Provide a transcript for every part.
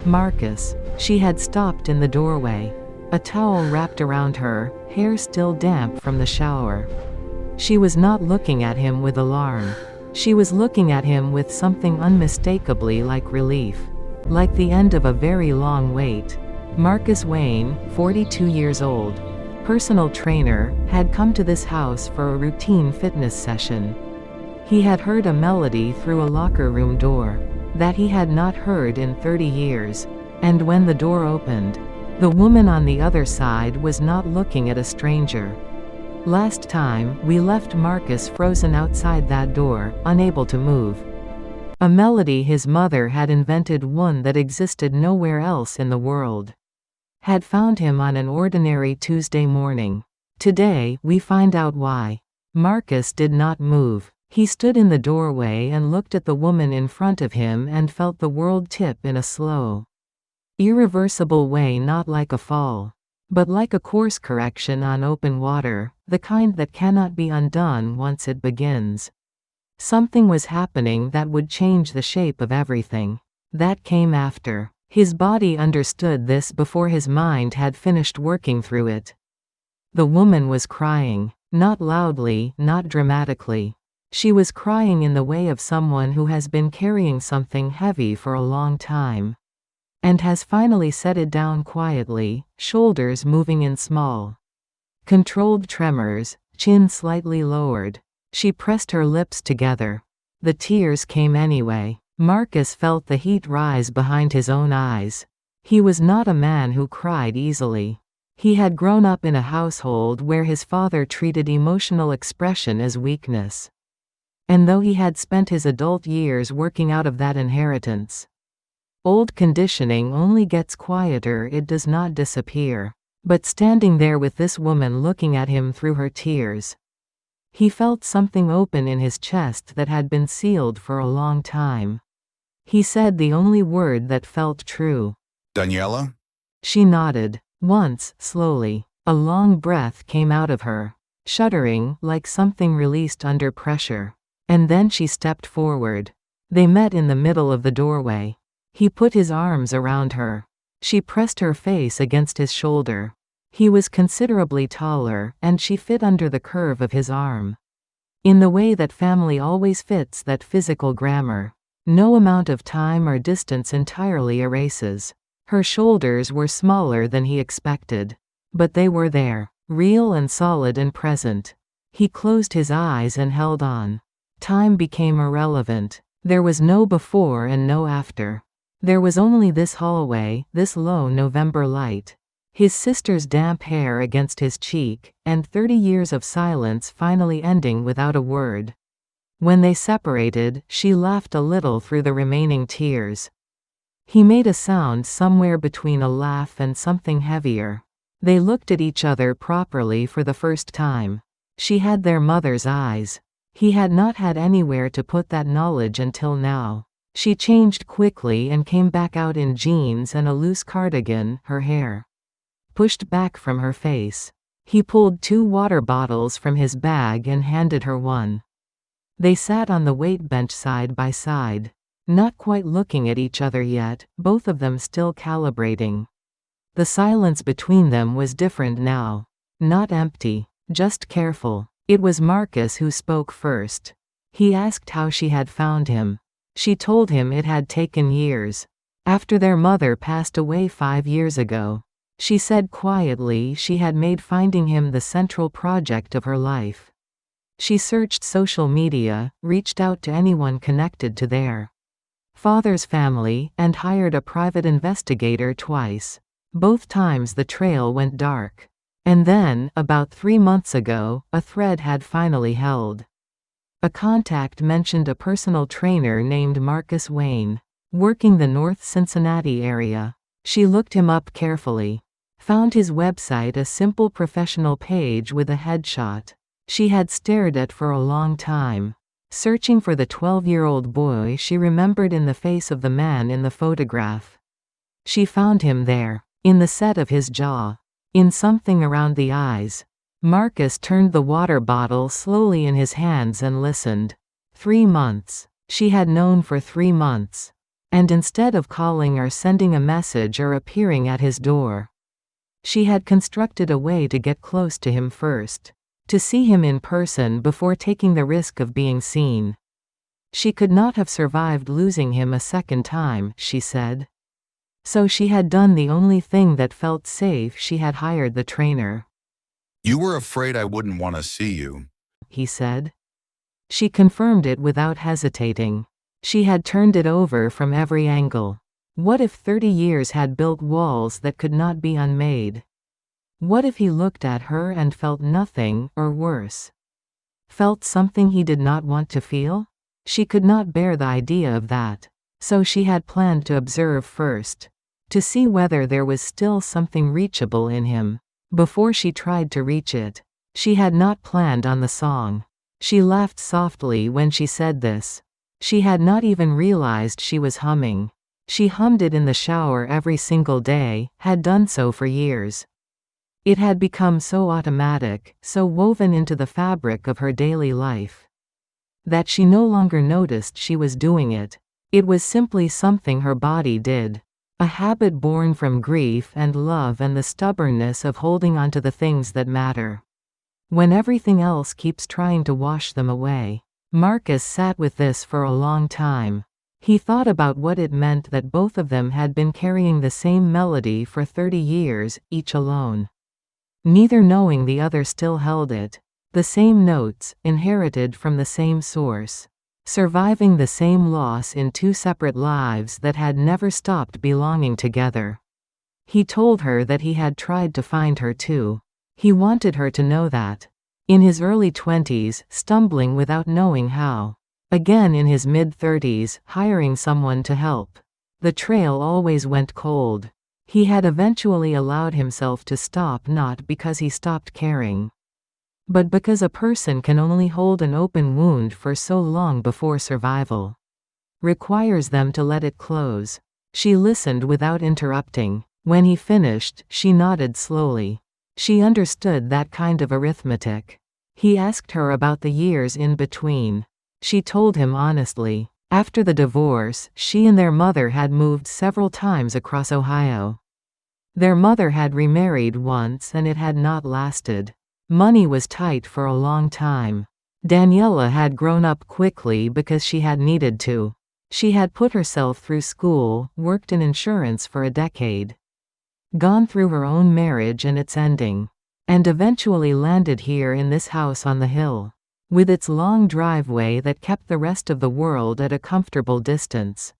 Marcus. She had stopped in the doorway. A towel wrapped around her, hair still damp from the shower. She was not looking at him with alarm. She was looking at him with something unmistakably like relief. Like the end of a very long wait. Marcus Wayne, 42 years old, personal trainer, had come to this house for a routine fitness session. He had heard a melody through a locker room door that he had not heard in 30 years. And when the door opened, the woman on the other side was not looking at a stranger. Last time, we left Marcus frozen outside that door, unable to move. A melody his mother had invented, one that existed nowhere else in the world. Had found him on an ordinary Tuesday morning. Today, we find out why. Marcus did not move. He stood in the doorway and looked at the woman in front of him and felt the world tip in a slow, irreversible way, not like a fall, but like a course correction on open water, the kind that cannot be undone once it begins. Something was happening that would change the shape of everything. That came after. His body understood this before his mind had finished working through it. The woman was crying. Not loudly, not dramatically. She was crying in the way of someone who has been carrying something heavy for a long time. And has finally set it down quietly, shoulders moving in small, controlled tremors, chin slightly lowered. She pressed her lips together. The tears came anyway. Marcus felt the heat rise behind his own eyes. He was not a man who cried easily. He had grown up in a household where his father treated emotional expression as weakness. And though he had spent his adult years working out of that inheritance, old conditioning only gets quieter, it does not disappear. But standing there with this woman looking at him through her tears, he felt something open in his chest that had been sealed for a long time. He said the only word that felt true. Daniela? She nodded. Once, slowly. A long breath came out of her, shuddering, like something released under pressure. And then she stepped forward. They met in the middle of the doorway. He put his arms around her. She pressed her face against his shoulder. He was considerably taller, and she fit under the curve of his arm. In the way that family always fits that physical grammar. No amount of time or distance entirely erases. Her shoulders were smaller than he expected. But they were there, real and solid and present. He closed his eyes and held on. Time became irrelevant. There was no before and no after. There was only this hallway, this low November light, his sister's damp hair against his cheek, and 30 years of silence finally ending without a word. When they separated, she laughed a little through the remaining tears. He made a sound somewhere between a laugh and something heavier. They looked at each other properly for the first time. She had their mother's eyes. He had not had anywhere to put that knowledge until now. She changed quickly and came back out in jeans and a loose cardigan, her hair pushed back from her face. He pulled 2 water bottles from his bag and handed her one. They sat on the weight bench side by side, not quite looking at each other yet, both of them still calibrating. The silence between them was different now. Not empty, just careful. It was Marcus who spoke first. He asked how she had found him. She told him it had taken years. After their mother passed away 5 years ago, she said quietly she had made finding him the central project of her life. She searched social media, reached out to anyone connected to their father's family, and hired a private investigator twice. Both times the trail went dark. And then, about 3 months ago, a thread had finally held. A contact mentioned a personal trainer named Marcus Wayne, working the North Cincinnati area. She looked him up carefully. Found his website, a simple professional page with a headshot she had stared at for a long time. Searching for the 12-year-old boy she remembered in the face of the man in the photograph. She found him there, in the set of his jaw, in something around the eyes. Marcus turned the water bottle slowly in his hands and listened. 3 months. She had known for 3 months. And instead of calling or sending a message or appearing at his door, she had constructed a way to get close to him first. To see him in person before taking the risk of being seen. She could not have survived losing him a second time, she said. So she had done the only thing that felt safe. She had hired the trainer. You were afraid I wouldn't want to see you, he said. She confirmed it without hesitating. She had turned it over from every angle. What if 30 years had built walls that could not be unmade? What if he looked at her and felt nothing, or worse, felt something he did not want to feel? She could not bear the idea of that. So she had planned to observe first. To see whether there was still something reachable in him. Before she tried to reach it. She had not planned on the song. She laughed softly when she said this. She had not even realized she was humming. She hummed it in the shower every single day, had done so for years. It had become so automatic, so woven into the fabric of her daily life, that she no longer noticed she was doing it. It was simply something her body did. A habit born from grief and love and the stubbornness of holding on to the things that matter, when everything else keeps trying to wash them away. Marcus sat with this for a long time. He thought about what it meant that both of them had been carrying the same melody for 30 years, each alone. Neither knowing the other still held it. The same notes, inherited from the same source. Surviving the same loss in two separate lives that had never stopped belonging together. He told her that he had tried to find her too. He wanted her to know that. In his early 20s, stumbling without knowing how. Again in his mid-30s, hiring someone to help. The trail always went cold. He had eventually allowed himself to stop, not because he stopped caring, but because a person can only hold an open wound for so long before survival requires them to let it close. She listened without interrupting. When he finished, she nodded slowly. She understood that kind of arithmetic. He asked her about the years in between. She told him honestly. After the divorce, she and their mother had moved several times across Ohio. Their mother had remarried once and it had not lasted. Money was tight for a long time. Daniela had grown up quickly because she had needed to. She had put herself through school, worked in insurance for a decade, gone through her own marriage and its ending, and eventually landed here in this house on the hill, with its long driveway that kept the rest of the world at a comfortable distance.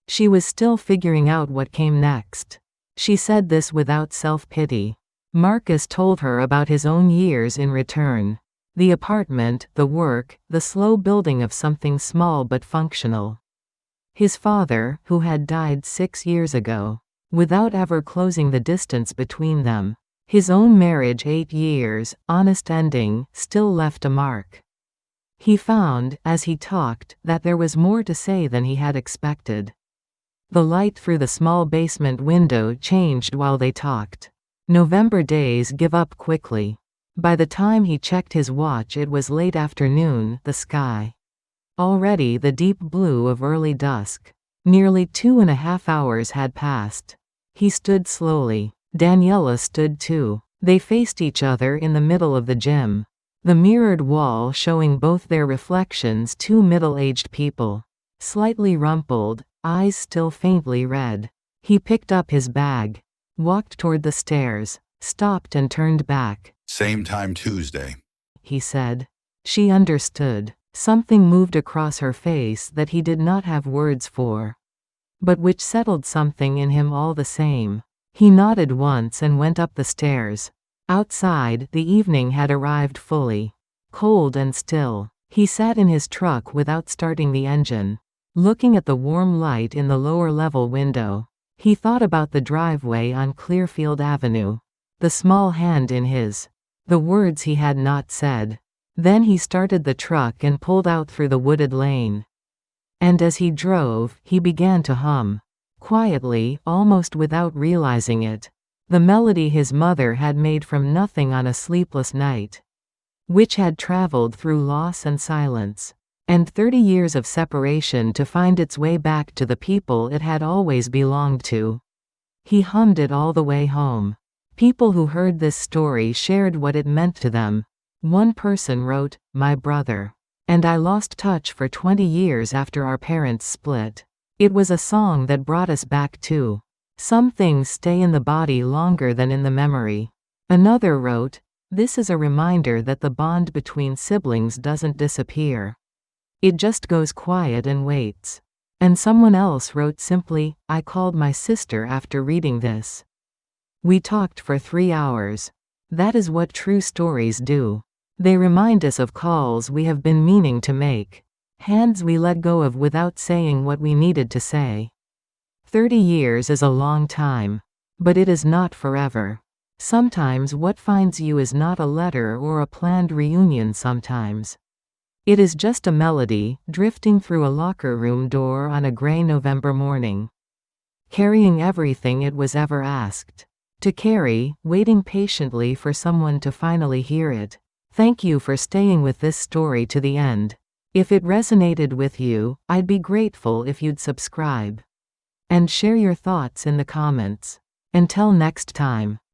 She was still figuring out what came next. She said this without self-pity. Marcus told her about his own years in return. The apartment, the work, the slow building of something small but functional. His father, who had died 6 years ago, without ever closing the distance between them. His own marriage 8 years, honest ending, still left a mark. He found, as he talked, that there was more to say than he had expected. The light through the small basement window changed while they talked. November days give up quickly. By the time he checked his watch it was late afternoon, the sky already the deep blue of early dusk. Nearly 2.5 hours had passed. He stood slowly. Daniela stood too. They faced each other in the middle of the gym. The mirrored wall showing both their reflections, two middle-aged people. Slightly rumpled, eyes still faintly red. He picked up his bag, walked toward the stairs, stopped and turned back. Same time Tuesday, he said. She understood. Something moved across her face that he did not have words for, but which settled something in him all the same. He nodded once and went up the stairs. Outside, the evening had arrived fully. Cold and still. He sat in his truck without starting the engine, looking at the warm light in the lower-level window. He thought about the driveway on Clearfield Avenue, the small hand in his, the words he had not said. Then he started the truck and pulled out through the wooded lane. And as he drove, he began to hum. Quietly, almost without realizing it. The melody his mother had made from nothing on a sleepless night, which had traveled through loss and silence. And 30 years of separation to find its way back to the people it had always belonged to. He hummed it all the way home. People who heard this story shared what it meant to them. One person wrote, "My brother and I lost touch for 20 years after our parents split. It was a song that brought us back too. Some things stay in the body longer than in the memory." Another wrote, "This is a reminder that the bond between siblings doesn't disappear. It just goes quiet and waits." And someone else wrote simply, "I called my sister after reading this. We talked for 3 hours." That is what true stories do. They remind us of calls we have been meaning to make. Hands we let go of without saying what we needed to say. 30 years is a long time. But it is not forever. Sometimes what finds you is not a letter or a planned reunion sometimes. It is just a melody, drifting through a locker room door on a gray November morning. Carrying everything it was ever asked to carry, waiting patiently for someone to finally hear it. Thank you for staying with this story to the end. If it resonated with you, I'd be grateful if you'd subscribe and share your thoughts in the comments. Until next time.